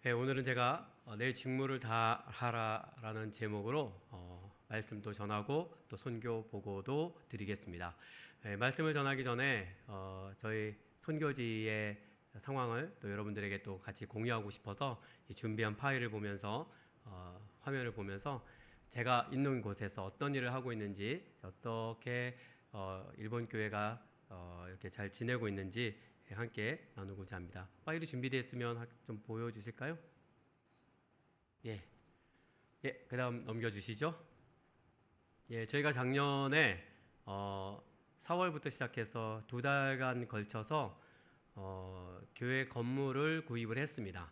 네, 오늘은 제가 내 직무를 다 하라라는 제목으로 말씀도 전하고 또 선교 보고도 드리겠습니다. 말씀을 전하기 전에 저희 선교지의 상황을 또 여러분들에게 또 같이 공유하고 싶어서 이 준비한 파일을 보면서 화면을 보면서 제가 있는 곳에서 어떤 일을 하고 있는지, 어떻게 일본 교회가 이렇게 잘 지내고 있는지 함께 나누고자 합니다. 파일이 준비되어 있으면 좀 보여주실까요? 예, 그 다음 넘겨주시죠. 예, 저희가 작년에 4월부터 시작해서 2달간 걸쳐서 교회 건물을 구입을 했습니다.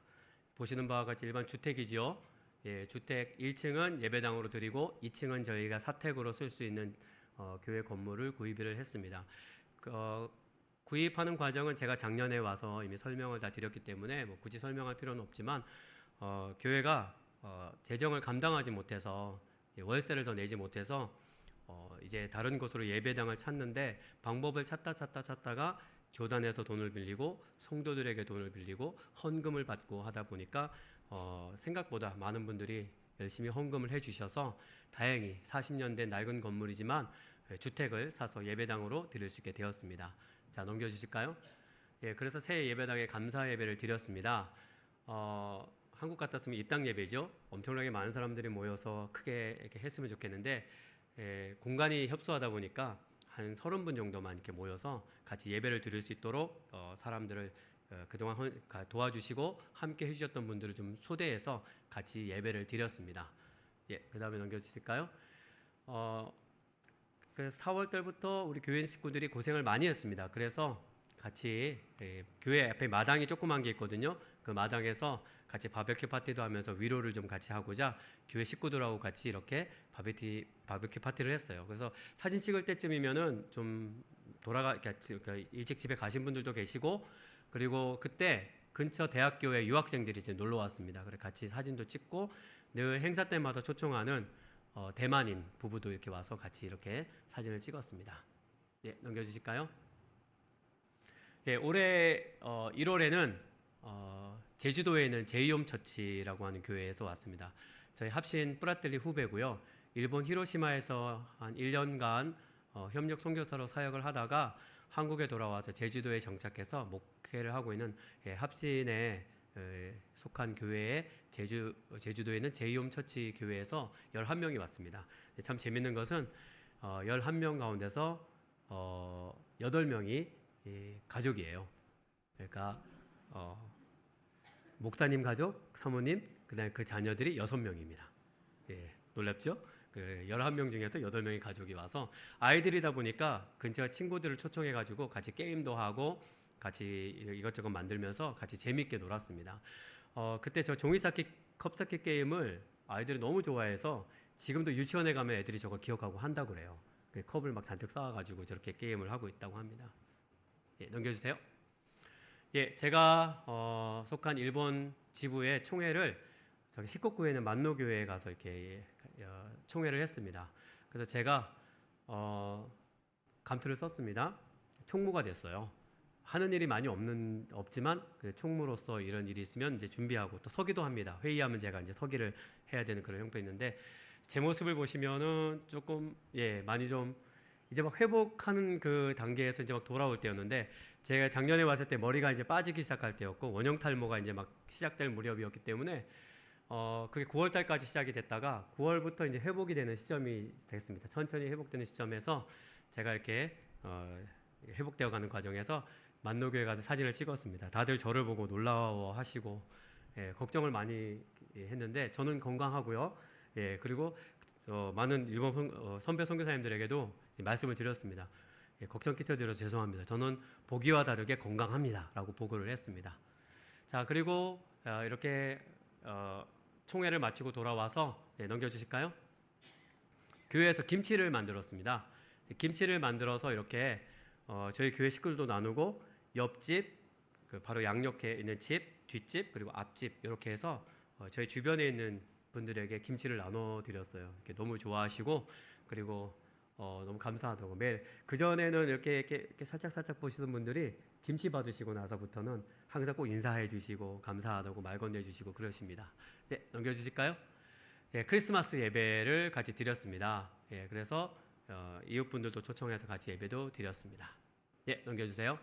보시는 바와 같이 일반 주택이지요. 예, 주택 1층은 예배당으로 드리고 2층은 저희가 사택으로 쓸 수 있는 교회 건물을 구입을 했습니다. 구입하는 과정은 제가 작년에 와서 이미 설명을 다 드렸기 때문에 뭐 굳이 설명할 필요는 없지만 교회가 재정을 감당하지 못해서 월세를 더 내지 못해서 이제 다른 곳으로 예배당을 찾는데 방법을 찾다가 교단에서 돈을 빌리고 성도들에게 돈을 빌리고 헌금을 받고 하다 보니까 생각보다 많은 분들이 열심히 헌금을 해주셔서 다행히 40년 된 낡은 건물이지만 주택을 사서 예배당으로 드릴 수 있게 되었습니다. 자, 넘겨주실까요? 예, 그래서 새 예배당에 감사 예배를 드렸습니다. 한국 같았으면 입당 예배죠. 엄청나게 많은 사람들이 모여서 크게 이렇게 했으면 좋겠는데 공간이 협소하다 보니까 한 30분 정도만 이렇게 모여서 같이 예배를 드릴 수 있도록 사람들을 그동안 도와주시고 함께 해주셨던 분들을 좀 초대해서 같이 예배를 드렸습니다. 예, 그 다음에 넘겨주실까요? 그래서 4월 달부터 우리 교회 식구들이 고생을 많이 했습니다. 그래서 같이 교회 앞에 마당이 조그만 게 있거든요. 그 마당에서 같이 바베큐 파티도 하면서 위로를 좀 같이 하고자 교회 식구들하고 같이 이렇게 바베큐 파티를 했어요. 그래서 사진 찍을 때쯤이면은 좀 그러니까 일찍 집에 가신 분들도 계시고, 그리고 그때 근처 대학교에 유학생들이 이제 놀러 왔습니다. 그래 같이 사진도 찍고 늘 행사 때마다 초청하는 대만인 부부도 이렇게 와서 같이 이렇게 사진을 찍었습니다. 예, 넘겨주실까요? 예, 올해 1월에는 제주도에 있는 제이홈 처치라고 하는 교회에서 왔습니다. 저희 합신 뿌라텔리 후배고요. 일본 히로시마에서 한 1년간 협력 선교사로 사역을 하다가 한국에 돌아와서 제주도에 정착해서 목회를 하고 있는 합신에 속한 교회에 제주도에 있는 제이홈 처치 교회에서 11명이 왔습니다. 참 재밌는 것은 11명 가운데서 8명이 가족이에요. 그러니까 목사님 가족, 사모님, 그다음에 그 자녀들이 6명입니다. 예, 놀랍죠? 그 11명 중에서 8명의 가족이 와서 아이들이다 보니까 근처 친구들을 초청해가지고 같이 게임도 하고 같이 이것저것 만들면서 같이 재밌게 놀았습니다. 그때 저 종이쌓기 컵쌓기 게임을 아이들이 너무 좋아해서 지금도 유치원에 가면 애들이 저거 기억하고 한다고 그래요. 컵을 막 잔뜩 쌓아가지고 저렇게 게임을 하고 있다고 합니다. 예, 넘겨주세요. 예, 제가 속한 일본 지부의 총회를 저기 시코쿠에 있는 만노교회에 가서 이렇게 총회를 했습니다. 그래서 제가 감투를 썼습니다. 총무가 됐어요. 하는 일이 많이 없지만 그 총무로서 이런 일이 있으면 이제 준비하고 또 서기도 합니다. 회의하면 제가 이제 서기를 해야 되는 그런 형편인데 제 모습을 보시면은 조금 많이 좀 이제 막 회복하는 그 단계에서 이제 막 돌아올 때였는데 제가 작년에 왔을 때 머리가 이제 빠지기 시작할 때였고 원형 탈모가 이제 막 시작될 무렵이었기 때문에 그게 9월 달까지 시작이 됐다가 9월부터 이제 회복이 되는 시점이 됐습니다. 천천히 회복되는 시점에서 제가 이렇게 회복되어 가는 과정에서 만노교회 가서 사진을 찍었습니다. 다들 저를 보고 놀라워하시고 걱정을 많이 했는데 저는 건강하고요. 그리고 많은 일본 선배 선교사님들에게도 말씀을 드렸습니다. 걱정 끼쳐드려 죄송합니다. 저는 보기와 다르게 건강합니다. 라고 보고를 했습니다. 자, 그리고 이렇게 총회를 마치고 돌아와서 넘겨주실까요? 교회에서 김치를 만들었습니다. 김치를 만들어서 이렇게 저희 교회 식구들도 나누고 옆집, 바로 양옆에 있는 집, 뒷집, 그리고 앞집 이렇게 해서 저희 주변에 있는 분들에게 김치를 나눠드렸어요. 이렇게 너무 좋아하시고 그리고 너무 감사하다고 매일 그 전에는 이렇게 살짝 보시던 분들이 김치 받으시고 나서부터는 항상 꼭 인사해 주시고 감사하다고 말 건네 주시고 그러십니다. 네, 넘겨주실까요? 예, 크리스마스 예배를 같이 드렸습니다. 예, 그래서 이웃분들도 초청해서 같이 예배도 드렸습니다. 예, 넘겨주세요.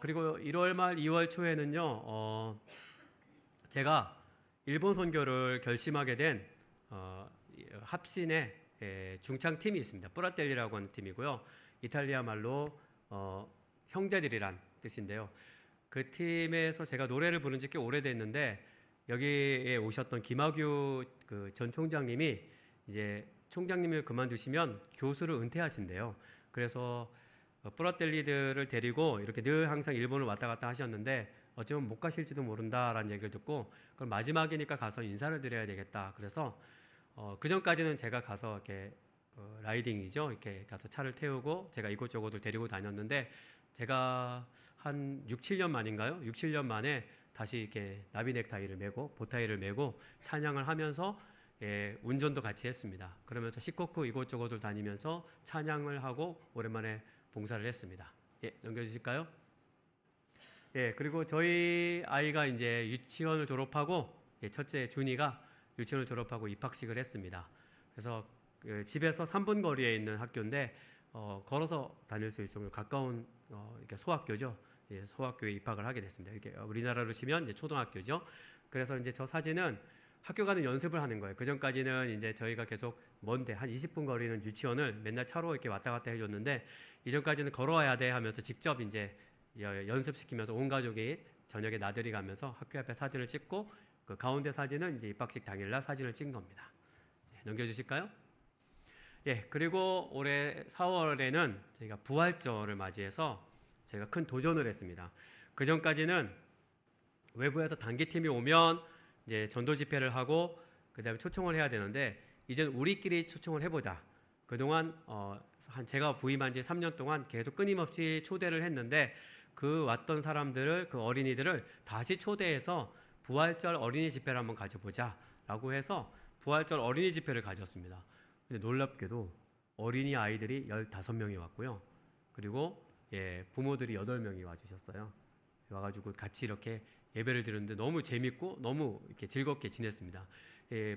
그리고 1월 말 2월 초에는요, 제가 일본 선교를 결심하게 된 합신의 중창팀이 있습니다. 뿌라텔리라고 하는 팀이고요. 이탈리아 말로 형제들이란 뜻인데요. 그 팀에서 제가 노래를 부른 지 꽤 오래됐는데 여기에 오셨던 김학규 전 총장님이 이제 총장님을 그만두시면 교수를 은퇴하신대요. 그래서 뿌라텔리들을 데리고 이렇게 늘 항상 일본을 왔다 갔다 하셨는데 어쩌면 못 가실지도 모른다라는 얘기를 듣고 그럼 마지막이니까 가서 인사를 드려야 되겠다. 그래서 그 전까지는 제가 가서 이렇게 라이딩이죠. 이렇게 가서 차를 태우고 제가 이곳저곳을 데리고 다녔는데 제가 한 6, 7년 만인가요? 6, 7년 만에 다시 이렇게 나비 넥타이를 메고 보타이를 메고 찬양을 하면서 운전도 같이 했습니다. 그러면서 시코쿠 이곳저곳을 다니면서 찬양을 하고 오랜만에 봉사를 했습니다. 예, 넘겨주실까요? 예, 그리고 저희 아이가 이제 유치원을 졸업하고 첫째 준이가 유치원을 졸업하고 입학식을 했습니다. 그래서 집에서 3분 거리에 있는 학교인데 걸어서 다닐 수 있을 정도로 가까운 이렇게 소학교죠. 예, 소학교에 입학을 하게 됐습니다. 이게 우리나라로 치면 이제 초등학교죠. 그래서 이제 저 사진은 학교 가는 연습을 하는 거예요. 그 전까지는 이제 저희가 계속 먼데 한 20분 거리는 유치원을 맨날 차로 이렇게 왔다 갔다 해줬는데 이전까지는 걸어와야 돼 하면서 직접 이제 연습시키면서 온 가족이 저녁에 나들이 가면서 학교 앞에 사진을 찍고 그 가운데 사진은 이제 입학식 당일날 사진을 찍은 겁니다. 넘겨주실까요? 예, 그리고 올해 4월에는 저희가 부활절을 맞이해서 제가 큰 도전을 했습니다. 그 전까지는 외부에서 단기팀이 오면 이제 전도 집회를 하고 그다음에 초청을 해야 되는데 이제는 우리끼리 초청을 해보자. 그동안 제가 부임한 지 3년 동안 계속 끊임없이 초대를 했는데 그 왔던 사람들을 그 어린이들을 다시 초대해서 부활절 어린이 집회를 한번 가져보자라고 해서 부활절 어린이 집회를 가졌습니다. 근데 놀랍게도 어린이 아이들이 15명이 왔고요. 그리고 부모들이 8명이 와주셨어요. 와가지고 같이 이렇게 예배를 드렸는데 너무 재밌고 너무 이렇게 즐겁게 지냈습니다.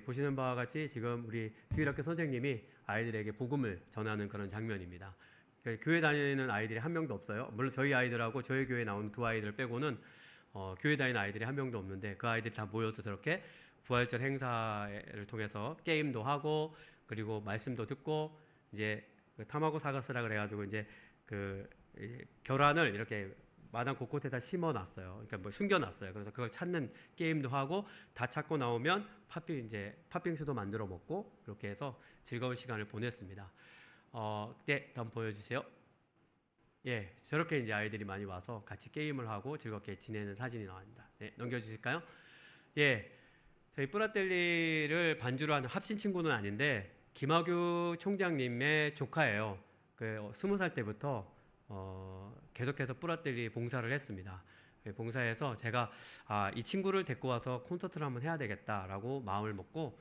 보시는 바와 같이 지금 우리 주일학교 선생님이 아이들에게 복음을 전하는 그런 장면입니다. 교회 다니는 아이들이 한 명도 없어요. 물론 저희 아이들하고 저희 교회에 나온 2아이들 빼고는 교회 다니는 아이들이 한 명도 없는데 그 아이들이 다 모여서 저렇게 부활절 행사를 통해서 게임도 하고 그리고 말씀도 듣고 이제 타마고 사가스라 그래가지고 이제 결란을 이렇게 마당 곳곳에다 심어놨어요. 그러니까 뭐 숨겨놨어요. 그래서 그걸 찾는 게임도 하고 다 찾고 나오면 팥빙수도 만들어 먹고 그렇게 해서 즐거운 시간을 보냈습니다. 네, 다음 보여주세요. 예, 저렇게 이제 아이들이 많이 와서 같이 게임을 하고 즐겁게 지내는 사진이 나옵니다. 네, 넘겨주실까요? 예, 저희 뿌라텔리를 반주로 하는 합신 친구는 아닌데 김학규 총장님의 조카예요. 20살 때부터 계속해서 뿌라텔리 봉사를 했습니다. 봉사해서 제가 이 친구를 데리고 와서 콘서트를 한번 해야 되겠다라고 마음을 먹고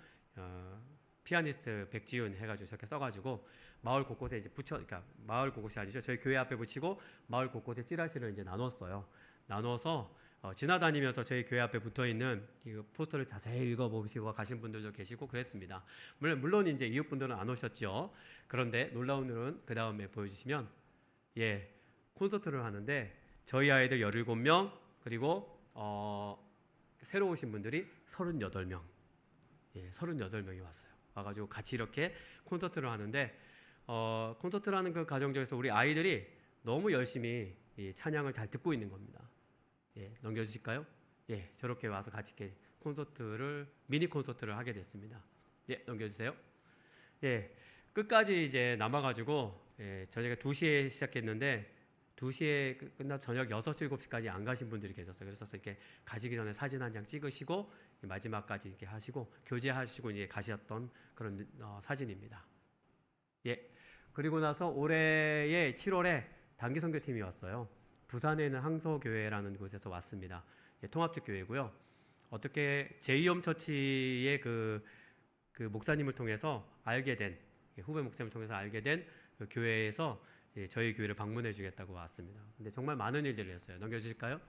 피아니스트 백지윤 해가지고 저렇게 써가지고 마을 곳곳에 이제 그러니까 마을 곳곳이 아니죠. 저희 교회 앞에 붙이고 마을 곳곳에 찌라시를 이제 나눴어요. 나눠서 지나다니면서 저희 교회 앞에 붙어 있는 포스터를 자세히 읽어보시고 가신 분들도 계시고 그랬습니다. 물론 이제 이웃분들은 안 오셨죠. 그런데 놀라운 일은 그 다음에 보여주시면 콘서트를 하는데 저희 아이들 17명 그리고 새로 오신 분들이 38명 38명이 왔어요. 와가지고 같이 이렇게 콘서트를 하는데 콘서트를 하는 그 과정 중에서 우리 아이들이 너무 열심히 이 찬양을 잘 듣고 있는 겁니다. 넘겨주실까요? 저렇게 와서 같이 이렇게 미니 콘서트를 하게 됐습니다. 넘겨주세요. 끝까지 이제 남아가지고 저녁에 2시에 시작했는데 2시에 끝나 저녁 6시, 7시까지 안 가신 분들이 계셨어요. 그래서 이렇게 가시기 전에 사진 한 장 찍으시고 마지막까지 이렇게 하시고 교제하시고 이제 가셨던 그런 사진입니다. 그리고 나서 올해의 7월에 단기 선교팀이 왔어요. 부산에 있는 항소교회라는 곳에서 왔습니다. 통합적 교회고요. 어떻게 제이엄 처치의 그 목사님을 통해서 알게 된 후배 목사님을 통해서 알게 된 그 교회에서 저희 교회를 방문해 주겠다고 왔습니다. 근데 정말 많은 일들을 했어요. 넘겨주실까요?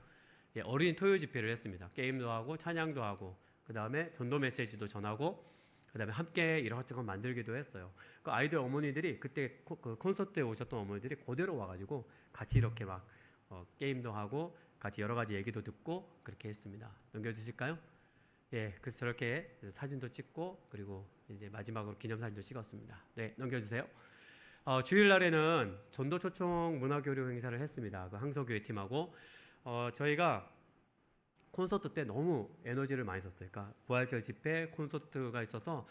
어린이 토요 집회를 했습니다. 게임도 하고 찬양도 하고 그 다음에 전도 메시지도 전하고 그 다음에 함께 이것저것 만들기도 했어요. 그 아이들 어머니들이 그때 그 콘서트에 오셨던 어머니들이 그대로 와가지고 같이 이렇게 막 게임도 하고 같이 여러 가지 얘기도 듣고 그렇게 했습니다. 넘겨주실까요? 그래서 저렇게 사진도 찍고 그리고 이제 마지막으로 기념사진도 찍었습니다. 네, 넘겨주세요. 주일날에는 전도 초청 문화교류 행사를 했습니다. 그 항서교회 팀하고 저희가 콘서트 때 너무 에너지를 많이 썼어요. 그러니까 부활절 집회 콘서트가 있어서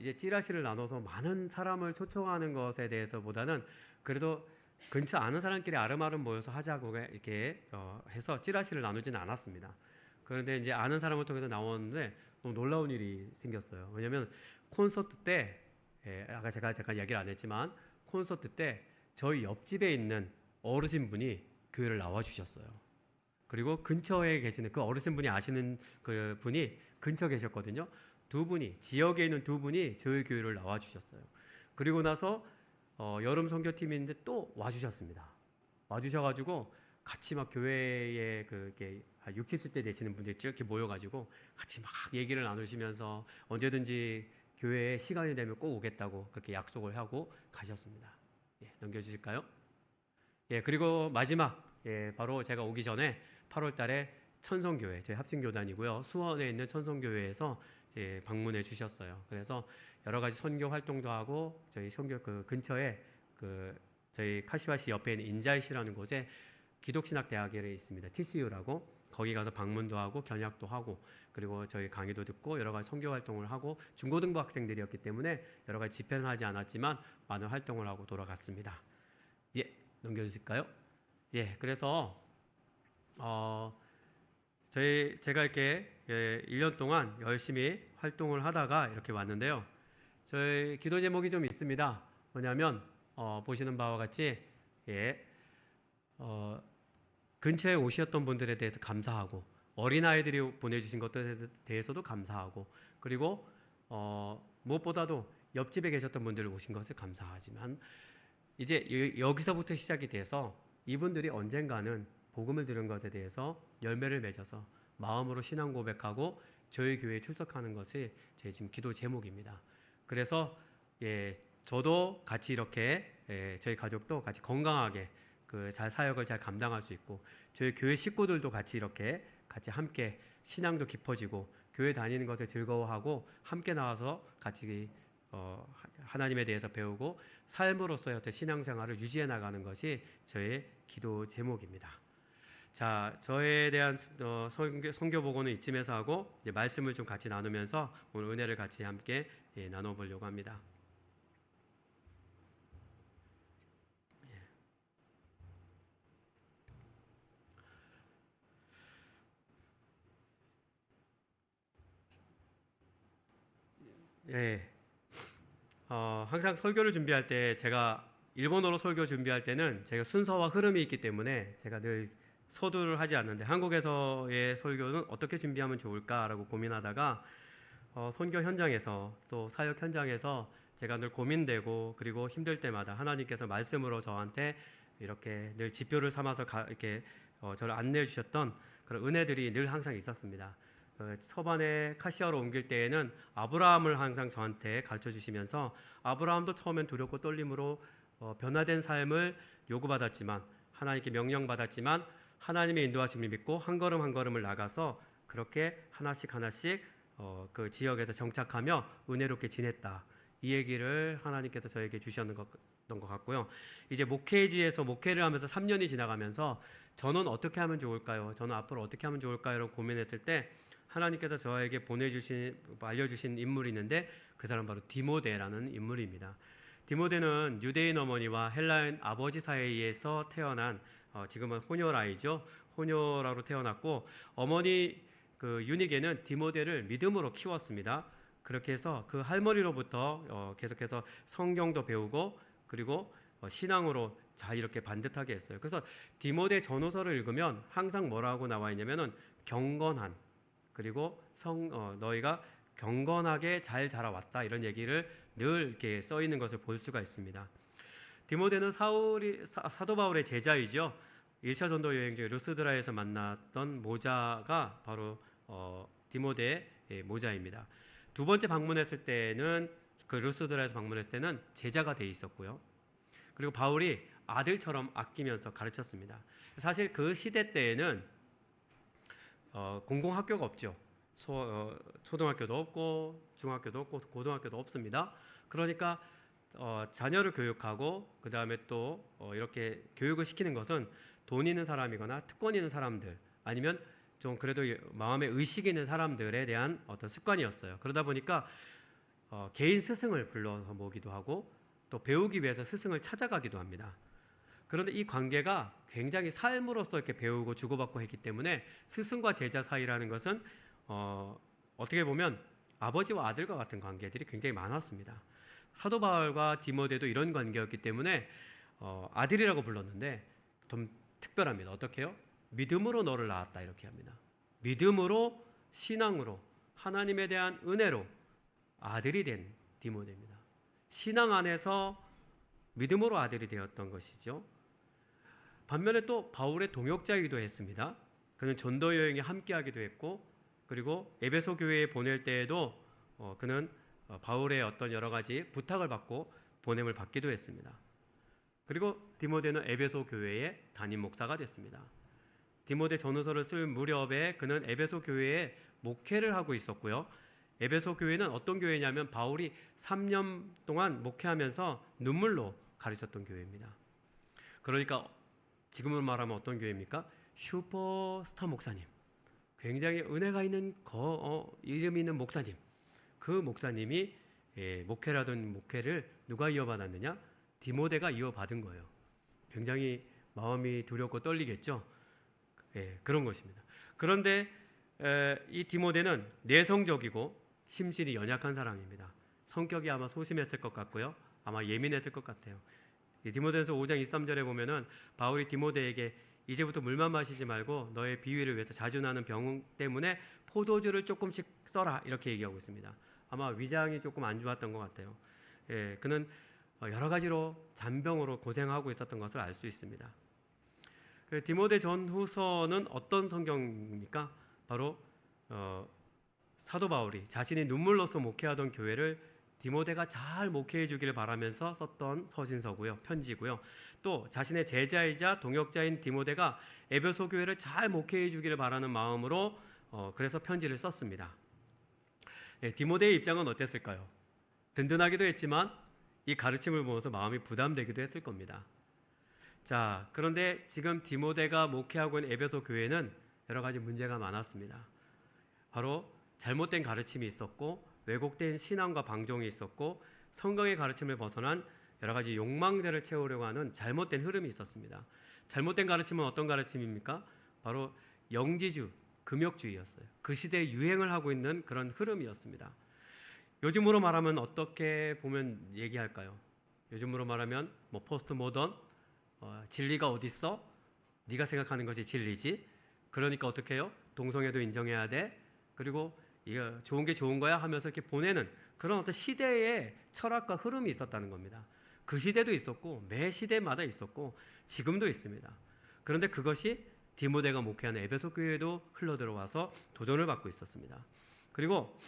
이제 찌라시를 나눠서 많은 사람을 초청하는 것에 대해서보다는 그래도 근처 아는 사람끼리 아름아름 모여서 하자고 이렇게 해서 찌라시를 나누지는 않았습니다. 그런데 이제 아는 사람을 통해서 나오는데 너무 놀라운 일이 생겼어요. 왜냐하면 콘서트 때 아까 제가 잠깐 이야기를 안 했지만 콘서트 때 저희 옆집에 있는 어르신분이 교회를 나와 주셨어요. 그리고 근처에 계시는 그 어르신분이 아시는 그 분이 근처 계셨거든요. 두 분이 지역에 있는 두 분이 저희 교회를 나와 주셨어요. 그리고 나서 여름 선교팀인데 또 와 주셨습니다. 와 주셔가지고 같이 막 교회에 그게 60, 70대 되시는 분들이 이렇게 모여가지고 같이 막 얘기를 나누시면서 언제든지 교회에 시간이 되면 꼭 오겠다고 그렇게 약속을 하고 가셨습니다. 넘겨주실까요? 그리고 마지막 바로 제가 오기 전에 8월 달에 천성교회, 저희 합진교단이고요. 수원에 있는 천성교회에서 이제 방문해 주셨어요. 그래서 여러 가지 선교 활동도 하고 저희 선교 그 근처에 저희 카시와시 옆에 있는 인자이시라는 곳에 기독신학대학에 있습니다. TCU라고 거기 가서 방문도 하고 견학도 하고 그리고 저희 강의도 듣고 여러 가지 선교 활동을 하고 중고등부 학생들이었기 때문에 여러 가지 집회는 하지 않았지만 많은 활동을 하고 돌아갔습니다. 넘겨주실까요? 그래서 제가 이렇게 1년 동안 열심히 활동을 하다가 이렇게 왔는데요. 저희 기도 제목이 좀 있습니다. 뭐냐면 보시는 바와 같이 근처에 오셨던 분들에 대해서 감사하고 어린아이들이 보내주신 것들에 대해서도 감사하고 그리고 무엇보다도 옆집에 계셨던 분들 오신 것을 감사하지만 이제 여기서부터 시작이 돼서 이분들이 언젠가는 복음을 들은 것에 대해서 열매를 맺어서 마음으로 신앙 고백하고 저희 교회에 출석하는 것이 제 지금 기도 제목입니다. 그래서 저도 같이 이렇게 저희 가족도 같이 건강하게 잘 사역을 잘 감당할 수 있고 저희 교회 식구들도 같이 이렇게 같이 함께 신앙도 깊어지고 교회 다니는 것을 즐거워하고 함께 나와서 같이 하나님에 대해서 배우고 삶으로서의 어떤 신앙생활을 유지해 나가는 것이 저의 기도 제목입니다. 자, 저에 대한 선교 보고는 이쯤에서 하고 이제 말씀을 좀 같이 나누면서 오늘 은혜를 같이 함께 나눠보려고 합니다. 항상 설교를 준비할 때 제가 일본어로 설교 준비할 때는 제가 순서와 흐름이 있기 때문에 제가 늘 서두를 하지 않는데 한국에서의 설교는 어떻게 준비하면 좋을까라고 고민하다가 선교 현장에서 또 사역 현장에서 제가 늘 고민되고 그리고 힘들 때마다 하나님께서 말씀으로 저한테 이렇게 늘 지표를 삼아서 이렇게 저를 안내해 주셨던 그런 은혜들이 늘 항상 있었습니다. 서반에 카시아로 옮길 때에는 아브라함을 항상 저한테 가르쳐 주시면서 아브라함도 처음엔 두렵고 떨림으로 변화된 삶을 요구받았지만 하나님께 명령받았지만 하나님의 인도하심을 믿고 한 걸음 한 걸음을 나가서 그렇게 하나씩 그 지역에서 정착하며 은혜롭게 지냈다. 이 얘기를 하나님께서 저에게 주셨던 것 같고요. 이제 목회지에서 목회를 하면서 3년이 지나가면서 저는 어떻게 하면 좋을까요? 저는 앞으로 어떻게 하면 좋을까요? 고민했을 때 하나님께서 저에게 알려주신 인물이 있는데 그 사람 바로 디모데라는 인물입니다. 디모데는 유대인 어머니와 헬라인 아버지 사이에서 태어난 지금은 호녀라이죠. 호녀라로 태어났고 어머니 유니게는 디모데를 믿음으로 키웠습니다. 그렇게 해서 그 할머니로부터 계속해서 성경도 배우고 그리고 신앙으로 잘 이렇게 반듯하게 했어요. 그래서 디모데 전후서를 읽으면 항상 뭐라고 나와 있냐면은 경건한 그리고 너희가 경건하게 잘 자라왔다 이런 얘기를 늘 이렇게 써 있는 것을 볼 수가 있습니다. 디모데는 사도 바울의 제자이죠. 1차 전도 여행 중에 루스드라에서 만났던 모자가 바로 디모데의 모자입니다. 두 번째 방문했을 때는 그 루스드라에서 방문했을 때는 제자가 돼 있었고요. 그리고 바울이 아들처럼 아끼면서 가르쳤습니다. 사실 그 시대 때에는 공공학교가 없죠. 초등학교도 없고 중학교도 없고 고등학교도 없습니다. 그러니까 자녀를 교육하고 그 다음에 또 이렇게 교육을 시키는 것은 돈 있는 사람이거나 특권 있는 사람들 아니면 좀 그래도 마음에 의식이 있는 사람들에 대한 어떤 습관이었어요. 그러다 보니까 개인 스승을 불러서 모기도 하고 또 배우기 위해서 스승을 찾아가기도 합니다. 그런데 이 관계가 굉장히 삶으로서 이렇게 배우고 주고받고 했기 때문에 스승과 제자 사이라는 것은 어떻게 보면 아버지와 아들과 같은 관계들이 굉장히 많았습니다. 사도 바울과 디모데도 이런 관계였기 때문에 아들이라고 불렀는데 좀 특별합니다. 어떻게 해요? 믿음으로 너를 낳았다 이렇게 합니다. 믿음으로 신앙으로 하나님에 대한 은혜로 아들이 된 디모데입니다. 신앙 안에서 믿음으로 아들이 되었던 것이죠. 반면에 또 바울의 동역자이기도 했습니다. 그는 전도 여행에 함께하기도 했고 그리고 에베소 교회에 보낼 때에도 그는 바울의 어떤 여러 가지 부탁을 받고 보냄을 받기도 했습니다. 그리고 디모데는 에베소 교회의 담임 목사가 됐습니다. 디모데 전후서를 쓸 무렵에 그는 에베소 교회에 목회를 하고 있었고요. 에베소 교회는 어떤 교회냐면 바울이 3년 동안 목회하면서 눈물로 가르쳤던 교회입니다. 그러니까 지금으로 말하면 어떤 교회입니까? 슈퍼스타 목사님, 굉장히 은혜가 있는 이름 있는 목사님, 그 목사님이 목회를 하던 목회를 누가 이어받았느냐? 디모데가 이어받은 거예요. 굉장히 마음이 두렵고 떨리겠죠? 그런 것입니다. 그런데 이 디모데는 내성적이고 심신이 연약한 사람입니다. 성격이 아마 소심했을 것 같고요. 아마 예민했을 것 같아요. 디모데전서 5장 23절에 보면은 바울이 디모데에게 이제부터 물만 마시지 말고 너의 비위를 위해서 자주 나는 병 때문에 포도주를 조금씩 써라 이렇게 얘기하고 있습니다. 아마 위장이 조금 안 좋았던 것 같아요. 그는 여러 가지로 잔병으로 고생하고 있었던 것을 알 수 있습니다. 디모데 전후서는 어떤 성경입니까? 바로 사도 바울이 자신이 눈물로써 목회하던 교회를 디모데가 잘 목회해 주기를 바라면서 썼던 서신서고요. 편지고요. 또 자신의 제자이자 동역자인 디모데가 에베소 교회를 잘 목회해 주기를 바라는 마음으로 그래서 편지를 썼습니다. 디모데의 입장은 어땠을까요? 든든하기도 했지만 이 가르침을 보면서 마음이 부담되기도 했을 겁니다. 자, 그런데 지금 디모데가 목회하고 있는 에베소 교회는 여러 가지 문제가 많았습니다. 바로 잘못된 가르침이 있었고 왜곡된 신앙과 방종이 있었고 성경의 가르침을 벗어난 여러 가지 욕망들을 채우려고 하는 잘못된 흐름이 있었습니다. 잘못된 가르침은 어떤 가르침입니까? 바로 영지주, 금욕주의였어요. 그 시대에 유행을 하고 있는 그런 흐름이었습니다. 요즘으로 말하면 어떻게 보면 얘기할까요? 요즘으로 말하면 뭐 포스트 모던, 진리가 어딨어? 네가 생각하는 것이 진리지. 그러니까 어떻게 해요? 동성애도 인정해야 돼. 그리고 이거 좋은 게 좋은 거야 하면서 이렇게 보내는 그런 어떤 시대의 철학과 흐름이 있었다는 겁니다. 그 시대도 있었고 매 시대마다 있었고 지금도 있습니다. 그런데 그것이 디모데가 목회하는 에베소 교회에도 흘러들어와서 도전을 받고 있었습니다. 그리고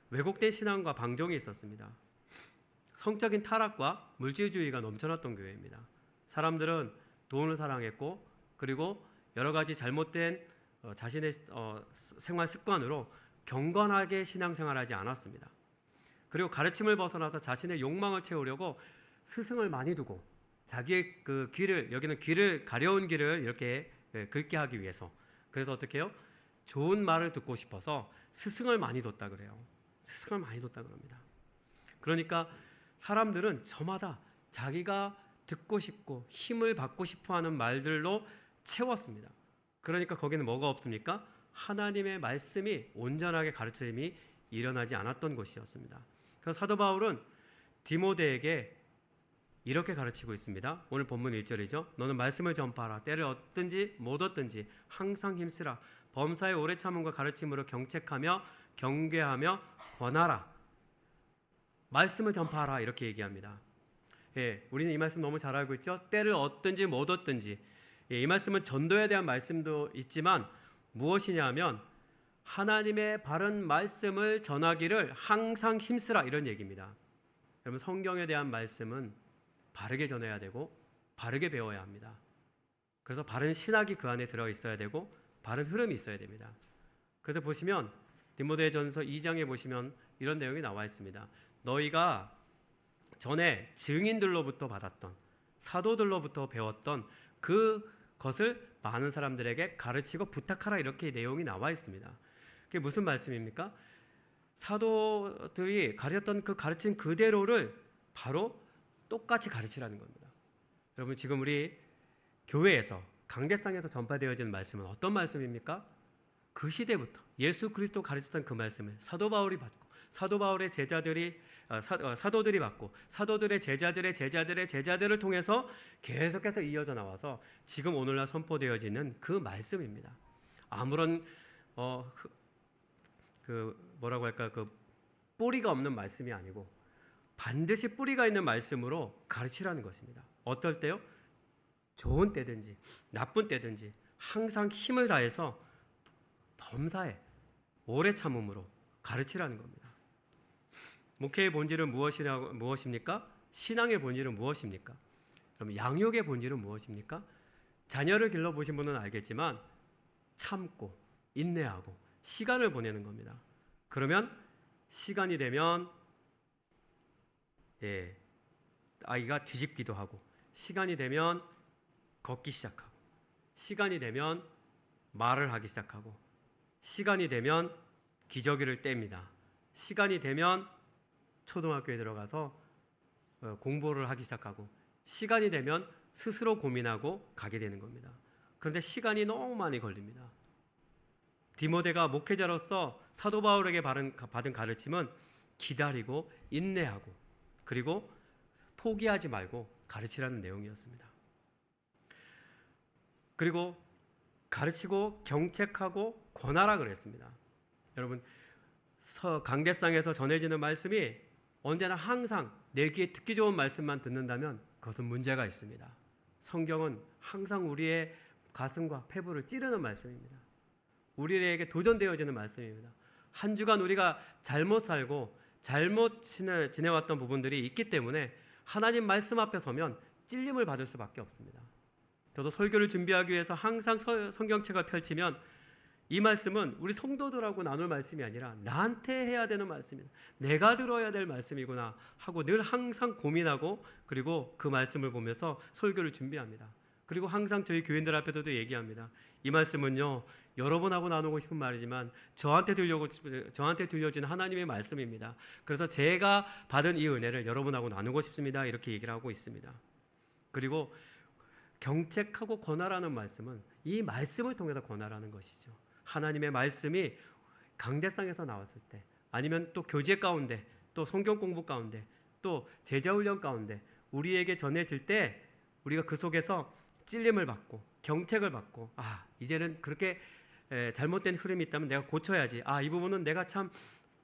왜곡된 신앙과 방종이 있었습니다. 성적인 타락과 물질주의가 넘쳐났던 교회입니다. 사람들은 돈을 사랑했고 그리고 여러 가지 잘못된 자신의 생활 습관으로 경건하게 신앙생활하지 않았습니다. 그리고 가르침을 벗어나서 자신의 욕망을 채우려고 스승을 많이 두고 자기의 그 귀를 여기는 귀를 가려운 길을 이렇게 긁게 하기 위해서 그래서 어떻게 해요? 좋은 말을 듣고 싶어서 스승을 많이 뒀다 그래요. 스승을 많이 뒀다 그럽니다. 그러니까 사람들은 저마다 자기가 듣고 싶고 힘을 받고 싶어하는 말들로 채웠습니다. 그러니까 거기는 뭐가 없습니까? 하나님의 말씀이 온전하게 가르침이 일어나지 않았던 것이었습니다. 그래서 사도 바울은 디모데에게 이렇게 가르치고 있습니다. 오늘 본문 1절이죠. 너는 말씀을 전파하라. 때를 얻든지 못 얻든지 항상 힘쓰라. 범사의 오래 참음과 가르침으로 경책하며 경계하며 권하라. 말씀을 전파하라 이렇게 얘기합니다. 우리는 이 말씀 너무 잘 알고 있죠. 때를 얻든지 못 얻든지. 이 말씀은 전도에 대한 말씀도 있지만 무엇이냐면 하나님의 바른 말씀을 전하기를 항상 힘쓰라, 이런 얘기입니다. 여러분, 성경에 대한 말씀은 바르게 전해야 되고 바르게 배워야 합니다. 그래서 바른 신학이 그 안에 들어 있어야 되고 바른 흐름이 있어야 됩니다. 그래서 보시면 디모데전서 2장에 보시면 이런 내용이 나와 있습니다. 너희가 전에 증인들로부터 받았던, 사도들로부터 배웠던 그것을 많은 사람들에게 가르치고 부탁하라, 이렇게 내용이 나와 있습니다. 그게 무슨 말씀입니까? 사도들이 가르쳤던 그 가르친 그대로를 바로 똑같이 가르치라는 겁니다. 여러분, 지금 우리 교회에서 강대상에서 전파되어지는 말씀은 어떤 말씀입니까? 그 시대부터 예수 그리스도 가르쳤던 그 말씀을 사도 바울이 받고 사도 바울의 제자들이 사도들이 받고 사도들의 제자들을 통해서 계속해서 이어져 나와서 지금 오늘날 선포되어지는 그 말씀입니다. 아무런 그 뿌리가 없는 말씀이 아니고 반드시 뿌리가 있는 말씀으로 가르치라는 것입니다. 어떨 때요? 좋은 때든지 나쁜 때든지 항상 힘을 다해서 범사에 오래 참음으로 가르치라는 겁니다. 목회의 본질은 무엇입니까? 신앙의 본질은 무엇입니까? 그럼 양육의 본질은 무엇입니까? 자녀를 길러보신 분은 알겠지만 참고 인내하고 시간을 보내는 겁니다. 그러면 시간이 되면 아이가 뒤집기도 하고, 시간이 되면 걷기 시작하고, 시간이 되면 말을 하기 시작하고, 시간이 되면 기저귀를 뗍니다. 시간이 되면 초등학교에 들어가서 공부를 하기 시작하고, 시간이 되면 스스로 고민하고 가게 되는 겁니다. 그런데 시간이 너무 많이 걸립니다. 디모데가 목회자로서 사도 바울에게 받은 가르침은 기다리고 인내하고 그리고 포기하지 말고 가르치라는 내용이었습니다. 그리고 가르치고 경책하고 권하라 그랬습니다. 여러분, 강대상에서 전해지는 말씀이 언제나 항상 내 귀에 듣기 좋은 말씀만 듣는다면 그것은 문제가 있습니다. 성경은 항상 우리의 가슴과 폐부를 찌르는 말씀입니다. 우리에게 도전되어지는 말씀입니다. 한 주간 우리가 잘못 살고 잘못 지내왔던 부분들이 있기 때문에 하나님 말씀 앞에 서면 찔림을 받을 수밖에 없습니다. 저도 설교를 준비하기 위해서 항상 성경책을 펼치면 이 말씀은 우리 성도들하고 나눌 말씀이 아니라 나한테 해야 되는 말씀이다, 내가 들어야 될 말씀이구나 하고 늘 항상 고민하고 그리고 그 말씀을 보면서 설교를 준비합니다. 그리고 항상 저희 교인들 앞에서도 얘기합니다. 이 말씀은요, 여러분하고 나누고 싶은 말이지만 저한테 들려주는 하나님의 말씀입니다. 그래서 제가 받은 이 은혜를 여러분하고 나누고 싶습니다, 이렇게 얘기를 하고 있습니다. 그리고 경책하고 권하라는 말씀은 이 말씀을 통해서 권하라는 것이죠. 하나님의 말씀이 강대상에서 나왔을 때, 아니면 또 교제 가운데, 또 성경 공부 가운데, 또 제자훈련 가운데 우리에게 전해질 때 우리가 그 속에서 찔림을 받고 경책을 받고, 이제는 그렇게 잘못된 흐름이 있다면 내가 고쳐야지, 이 부분은 내가 참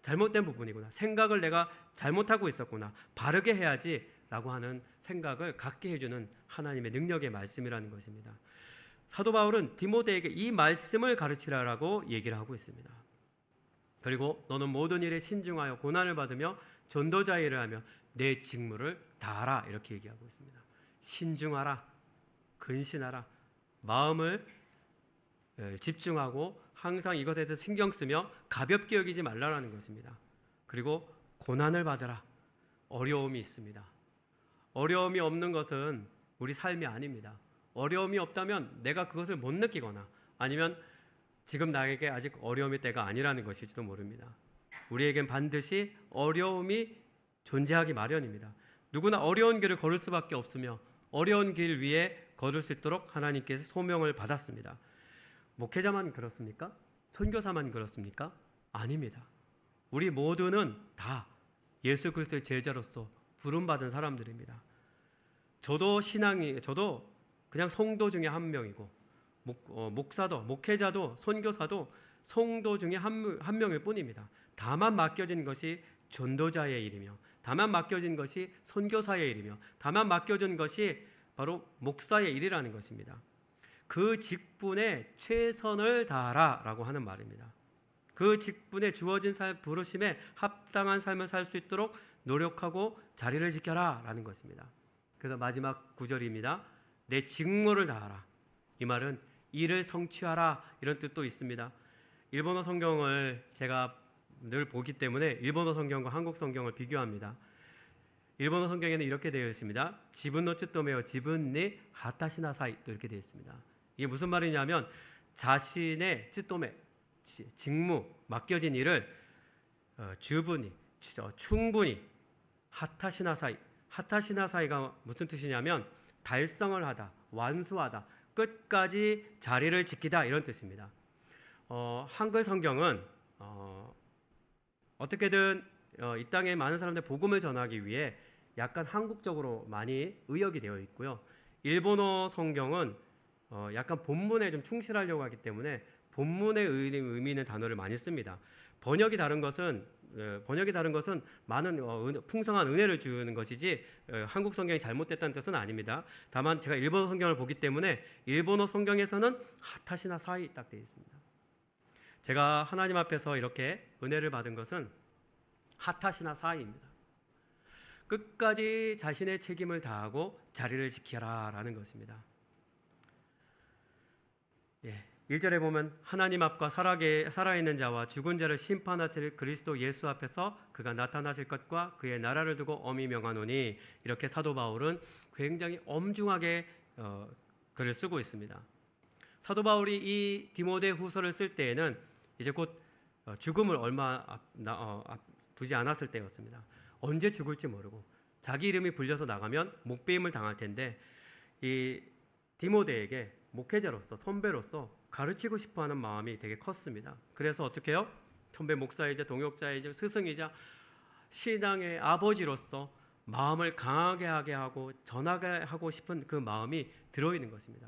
잘못된 부분이구나, 생각을 내가 잘못하고 있었구나, 바르게 해야지 라고 하는 생각을 갖게 해주는 하나님의 능력의 말씀이라는 것입니다. 사도 바울은 디모데에게 이 말씀을 가르치라라고 얘기를 하고 있습니다. 그리고 너는 모든 일에 신중하여 고난을 받으며 전도자의 일을 하며 내 직무를 다하라, 이렇게 얘기하고 있습니다. 신중하라, 근신하라, 마음을 집중하고 항상 이것에 대해서 신경 쓰며 가볍게 여기지 말라라는 것입니다. 그리고 고난을 받으라. 어려움이 있습니다. 어려움이 없는 것은 우리 삶이 아닙니다. 어려움이 없다면 내가 그것을 못 느끼거나 아니면 지금 나에게 아직 어려움의 때가 아니라는 것일지도 모릅니다. 우리에겐 반드시 어려움이 존재하기 마련입니다. 누구나 어려운 길을 걸을 수밖에 없으며 어려운 길 위에 걸을 수 있도록 하나님께서 소명을 받았습니다. 목회자만 그렇습니까? 선교사만 그렇습니까? 아닙니다. 우리 모두는 다 예수 그리스도의 제자로서 부름받은 사람들입니다. 저도 그냥 성도 중에 한 명이고, 목사도, 목회자도, 선교사도 성도 중에 한 명일 뿐입니다. 다만 맡겨진 것이 전도자의 일이며 다만 맡겨진 것이 선교사의 일이며 다만 맡겨진 것이 바로 목사의 일이라는 것입니다. 그 직분에 최선을 다하라라고 하는 말입니다. 그 직분에 주어진 부르심에 합당한 삶을 살 수 있도록 노력하고 자리를 지켜라라는 것입니다. 그래서 마지막 구절입니다. 내 직무를 다하라. 이 말은 일을 성취하라 이런 뜻도 있습니다. 일본어 성경을 제가 늘 보기 때문에 일본어 성경과 한국 성경을 비교합니다. 일본어 성경에는 이렇게 되어 있습니다. 지분노 츠토메요 지분니 하타시나사이 또 이렇게 되어 있습니다. 이게 무슨 말이냐면 자신의 츠토메 직무 맡겨진 일을 주분이 충분히 하타시나사이가 무슨 뜻이냐면 달성을 하다, 완수하다, 끝까지 자리를 지키다 이런 뜻입니다. 한글 성경은 어떻게든 이 땅에 많은 사람들 복음을 전하기 위해 약간 한국적으로 많이 의역이 되어 있고요. 일본어 성경은 약간 본문에 좀 충실하려고 하기 때문에 본문의 의미 있는 단어를 많이 씁니다. 번역이 다른 것은 많은 풍성한 은혜를 주는 것이지 한국 성경이 잘못됐다는 뜻은 아닙니다. 다만 제가 일본어 성경을 보기 때문에 일본어 성경에서는 하타시나 사이 딱 되어 있습니다. 제가 하나님 앞에서 이렇게 은혜를 받은 것은 하타시나 사이입니다. 끝까지 자신의 책임을 다하고 자리를 지켜라라는 것입니다. 1절에 보면 하나님 앞과 살아있는 자와 죽은 자를 심판하실 그리스도 예수 앞에서 그가 나타나실 것과 그의 나라를 두고 엄히 명하노니 이렇게 사도 바울은 굉장히 엄중하게 글을 쓰고 있습니다. 사도 바울이 이 디모데 후서를 쓸 때에는 이제 곧 죽음을 얼마 두지 않았을 때였습니다. 언제 죽을지 모르고 자기 이름이 불려서 나가면 목배임을 당할 텐데 이 디모데에게 목회자로서 선배로서 가르치고 싶어하는 마음이 되게 컸습니다. 그래서 어떻게 해요? 선배 목사이자 동역자이자 스승이자 신앙의 아버지로서 마음을 강하게 하게 하고 전하게 하고 싶은 그 마음이 들어있는 것입니다.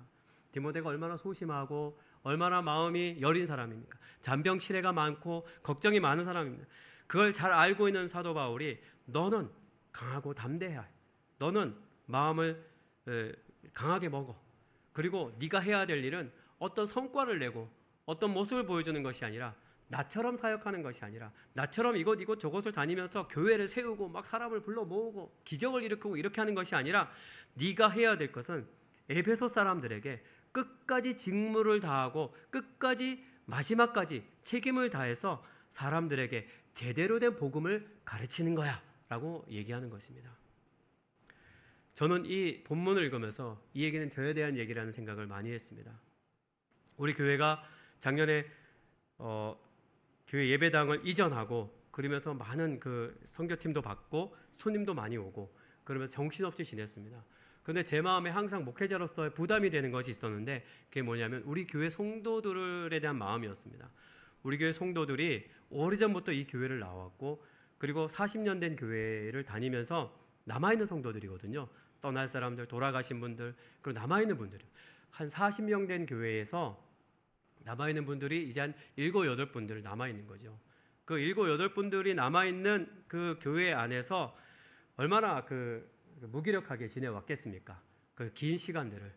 디모데가 얼마나 소심하고 얼마나 마음이 여린 사람입니까? 잔병치레가 많고 걱정이 많은 사람입니다. 그걸 잘 알고 있는 사도 바울이 너는 강하고 담대해야 해. 너는 마음을 강하게 먹어. 그리고 네가 해야 될 일은 어떤 성과를 내고 어떤 모습을 보여주는 것이 아니라 나처럼 사역하는 것이 아니라 나처럼 이곳 저곳을 다니면서 교회를 세우고 막 사람을 불러 모으고 기적을 일으키고 이렇게 하는 것이 아니라 네가 해야 될 것은 에베소 사람들에게 끝까지 직무를 다하고 끝까지 마지막까지 책임을 다해서 사람들에게 제대로 된 복음을 가르치는 거야 라고 얘기하는 것입니다. 저는 이 본문을 읽으면서 이 얘기는 저에 대한 얘기라는 생각을 많이 했습니다. 우리 교회가 작년에 교회 예배당을 이전하고 그러면서 많은 그 선교팀도 받고 손님도 많이 오고 그러면서 정신없이 지냈습니다. 그런데 제 마음에 항상 목회자로서의 부담이 되는 것이 있었는데 그게 뭐냐면 우리 교회 성도들에 대한 마음이었습니다. 우리 교회 성도들이 오래전부터 이 교회를 나왔고 그리고 40년 된 교회를 다니면서 남아있는 성도들이거든요. 떠날 사람들, 돌아가신 분들, 그리고 남아있는 분들 한 40명 된 교회에서 남아있는 분들이 이제 한 7, 8분들 남아있는 거죠. 그 7, 8분들이 남아있는 그 교회 안에서 얼마나 그 무기력하게 지내왔겠습니까? 그 긴 시간들을.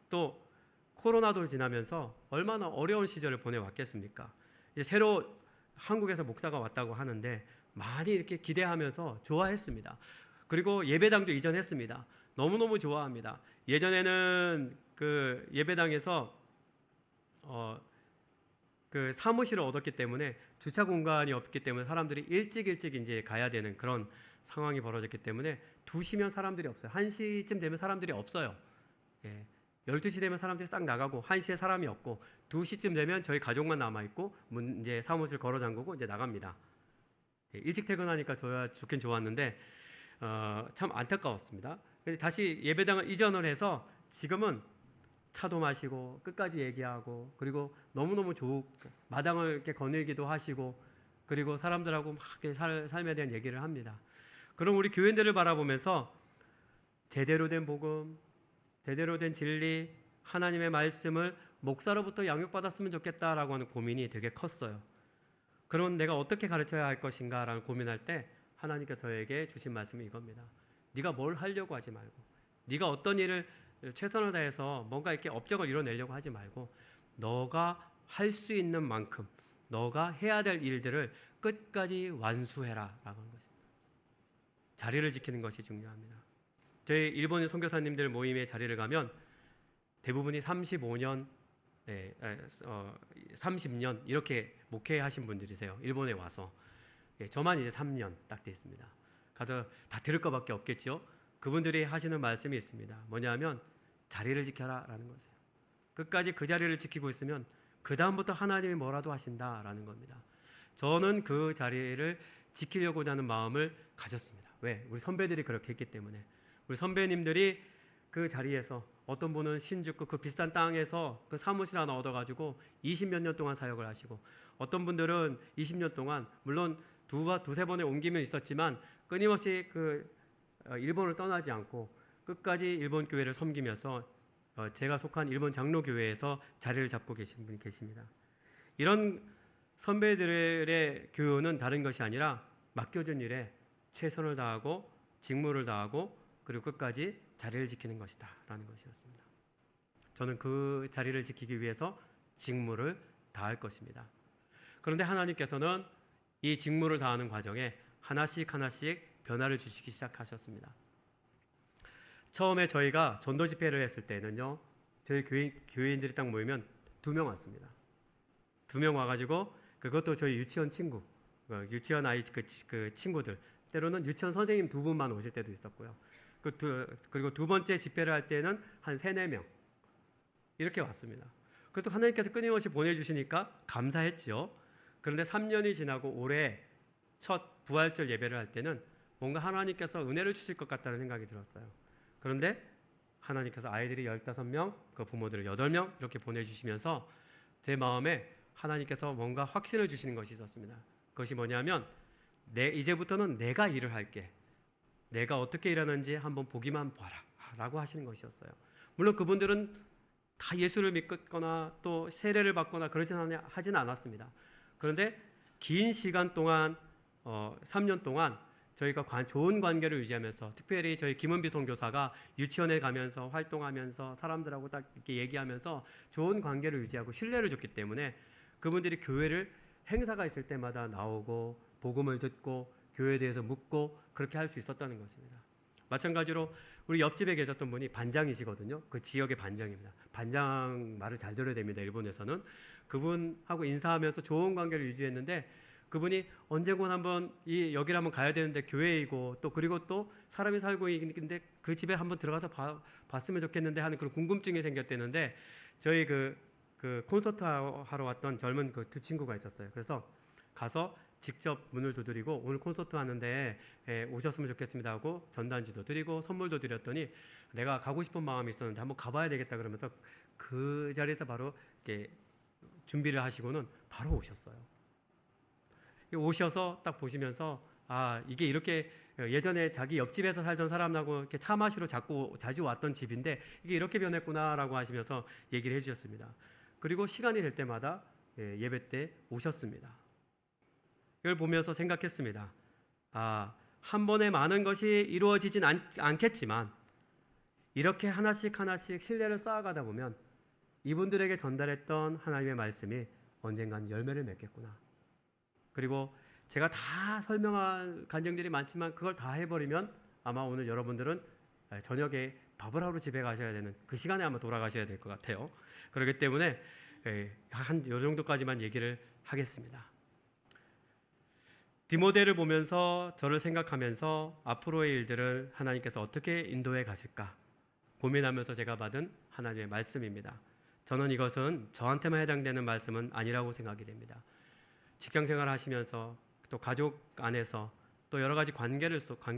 또 코로나도 지나면서 얼마나 어려운 시절을 보내왔겠습니까? 이제 새로 한국에서 목사가 왔다고 하는데 많이 이렇게 기대하면서 좋아했습니다. 그리고 예배당도 이전했습니다. 너무너무 좋아합니다. 예전에는 그 예배당에서 그 사무실을 얻었기 때문에 주차 공간이 없기 때문에 사람들이 일찍 이제 가야 되는 그런 상황이 벌어졌기 때문에 2시면 사람들이 없어요. 1시쯤 되면 사람들이 없어요. 12시 되면 사람들이 싹 나가고 1시에 사람이 없고 2시쯤 되면 저희 가족만 남아있고 이제 사무실 걸어 잠그고 이제 나갑니다. 일찍 퇴근하니까 좋긴 좋았는데 참 안타까웠습니다. 다시 예배당을 이전을 해서 지금은 차도 마시고 끝까지 얘기하고 그리고 너무너무 좋고 마당을 이렇게 거닐기도 하시고 그리고 사람들하고 막 삶에 대한 얘기를 합니다. 그럼 우리 교인들을 바라보면서 제대로 된 복음, 제대로 된 진리, 하나님의 말씀을 목사로부터 양육받았으면 좋겠다라고 하는 고민이 되게 컸어요. 그럼 내가 어떻게 가르쳐야 할 것인가라는 고민할 때 하나님께서 저에게 주신 말씀이 이겁니다. 네가 뭘 하려고 하지 말고, 네가 어떤 일을 최선을 다해서 뭔가 이렇게 업적을 이뤄내려고 하지 말고, 너가 할 수 있는 만큼 너가 해야 될 일들을 끝까지 완수해라 라고 하는 것입니다. 자리를 지키는 것이 중요합니다. 저희 일본인 선교사님들 모임에 자리를 가면 대부분이 35년, 30년 이렇게 목회하신 분들이세요. 일본에 와서. 저만 이제 3년 딱 돼 있습니다. 가서 다 들을 것밖에 없겠죠. 그분들이 하시는 말씀이 있습니다. 뭐냐면 자리를 지켜라 라는 거죠. 끝까지 그 자리를 지키고 있으면 그 다음부터 하나님이 뭐라도 하신다라는 겁니다. 저는 그 자리를 지키려고자 하는 마음을 가졌습니다. 왜? 우리 선배들이 그렇게 했기 때문에. 우리 선배님들이 그 자리에서 어떤 분은 신주쿠 그 비싼 땅에서 그 사무실 하나 얻어가지고 20몇 년 동안 사역을 하시고, 어떤 분들은 20년 동안 물론 두세 번의 옮김은 있었지만 끊임없이 그 일본을 떠나지 않고 끝까지 일본 교회를 섬기면서 제가 속한 일본 장로교회에서 자리를 잡고 계신 분이 계십니다. 이런 선배들의 교훈은 다른 것이 아니라 맡겨진 일에 최선을 다하고 직무를 다하고 그리고 끝까지 자리를 지키는 것이다 라는 것이었습니다. 저는 그 자리를 지키기 위해서 직무를 다할 것입니다. 그런데 하나님께서는 이 직무를 다하는 과정에 하나씩 변화를 주시기 시작하셨습니다. 처음에 저희가 전도 집회를 했을 때는요, 저희 교회인들이 딱 모이면 2명 왔습니다. 2명 와가지고 그것도 저희 유치원 친구, 유치원 아이 그 친구들, 때로는 유치원 선생님 2분만 오실 때도 있었고요. 그리고 두 번째 집회를 할 때는 한 3-4명 이렇게 왔습니다. 그것도 하나님께서 끊임없이 보내주시니까 감사했죠. 그런데 3년이 지나고 올해 첫 부활절 예배를 할 때는 뭔가 하나님께서 은혜를 주실 것 같다는 생각이 들었어요. 그런데 하나님께서 아이들이 15명, 그 부모들을 8명 이렇게 보내주시면서 제 마음에 하나님께서 뭔가 확신을 주시는 것이 있었습니다. 그것이 뭐냐면 이제부터는 내가 일을 할게. 내가 어떻게 일하는지 한번 보기만 봐라 라고 하시는 것이었어요. 물론 그분들은 다 예수를 믿거나 또 세례를 받거나 하진 않았습니다. 그런데 긴 시간 동안 3년 동안 저희가 좋은 관계를 유지하면서, 특별히 저희 김은비 선교사가 유치원에 가면서 활동하면서 사람들하고 딱 이렇게 얘기하면서 좋은 관계를 유지하고 신뢰를 줬기 때문에 그분들이 교회를 행사가 있을 때마다 나오고 복음을 듣고 교회에 대해서 묻고 그렇게 할 수 있었다는 것입니다. 마찬가지로 우리 옆집에 계셨던 분이 반장이시거든요. 그 지역의 반장입니다. 반장 말을 잘 들어야 됩니다. 일본에서는. 그분하고 인사하면서 좋은 관계를 유지했는데, 그분이 언제건 한번 여기를 한번 가야 되는데 교회이고 또 그리고 또 사람이 살고 있는데 그 집에 한번 들어가서 봤으면 좋겠는데 하는 그런 궁금증이 생겼대는데, 저희 그 콘서트 하러 왔던 젊은 그 2 친구가 있었어요. 그래서 가서 직접 문을 두드리고 오늘 콘서트 하는데 오셨으면 좋겠습니다 하고 전단지도 드리고 선물도 드렸더니 내가 가고 싶은 마음이 있었는데 한번 가봐야 되겠다 그러면서 그 자리에서 바로 이렇게 준비를 하시고는 바로 오셨어요. 오셔서 딱 보시면서 이게 이렇게 예전에 자기 옆집에서 살던 사람하고 이렇게 차 마시러 자주 왔던 집인데 이게 이렇게 변했구나라고 하시면서 얘기를 해주셨습니다. 그리고 시간이 될 때마다 예배 때 오셨습니다. 이걸 보면서 생각했습니다. 한 번에 많은 것이 이루어지진 않겠지만 이렇게 하나씩 신뢰를 쌓아가다 보면 이분들에게 전달했던 하나님의 말씀이 언젠간 열매를 맺겠구나. 그리고 제가 다 설명할 간증들이 많지만 그걸 다 해버리면 아마 오늘 여러분들은 저녁에 밥을 하러 집에 가셔야 되는 그 시간에 아마 돌아가셔야 될 것 같아요. 그렇기 때문에 한 요 정도까지만 얘기를 하겠습니다. 디모데를 보면서 저를 생각하면서 앞으로의 일들을 하나님께서 어떻게 인도해 가실까 고민하면서 제가 받은 하나님의 말씀입니다. 저는 이것은 저한테만 해당되는 말씀은 아니라고 생각이 됩니다. 직장생활을 하시면서 또 가족 안에서 또 여러 가지 관계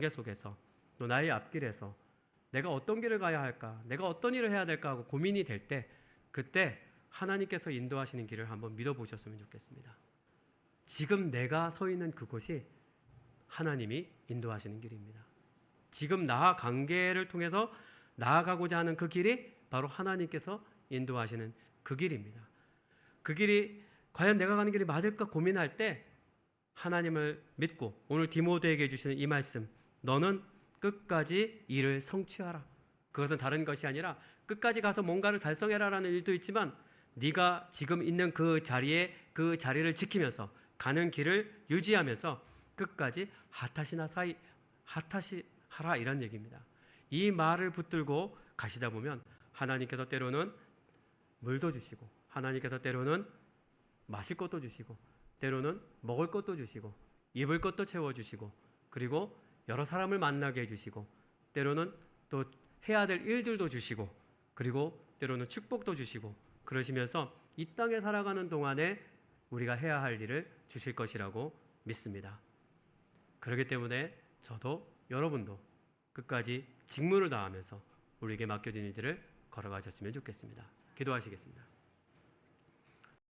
속에서 또 나의 앞길에서 내가 어떤 길을 가야 할까, 내가 어떤 일을 해야 될까 하고 고민이 될 때 그때 하나님께서 인도하시는 길을 한번 믿어보셨으면 좋겠습니다. 지금 내가 서 있는 그곳이 하나님이 인도하시는 길입니다. 지금 나와 관계를 통해서 나아가고자 하는 그 길이 바로 하나님께서 인도하시는 그 길입니다. 그 길이 과연 내가 가는 길이 맞을까 고민할 때 하나님을 믿고 오늘 디모데에게 주시는 이 말씀, 너는 끝까지 일을 성취하라. 그것은 다른 것이 아니라 끝까지 가서 뭔가를 달성해라라는 일도 있지만 네가 지금 있는 그 자리에 그 자리를 지키면서 가는 길을 유지하면서 끝까지 하타시 하라 이런 얘기입니다. 이 말을 붙들고 가시다 보면 하나님께서 때로는 물도 주시고 하나님께서 때로는 마실 것도 주시고 때로는 먹을 것도 주시고 입을 것도 채워주시고 그리고 여러 사람을 만나게 해주시고 때로는 또 해야 될 일들도 주시고 그리고 때로는 축복도 주시고 그러시면서 이 땅에 살아가는 동안에 우리가 해야 할 일을 주실 것이라고 믿습니다. 그렇기 때문에 저도 여러분도 끝까지 직무를 다하면서 우리에게 맡겨진 일들을 걸어가셨으면 좋겠습니다. 기도하시겠습니다.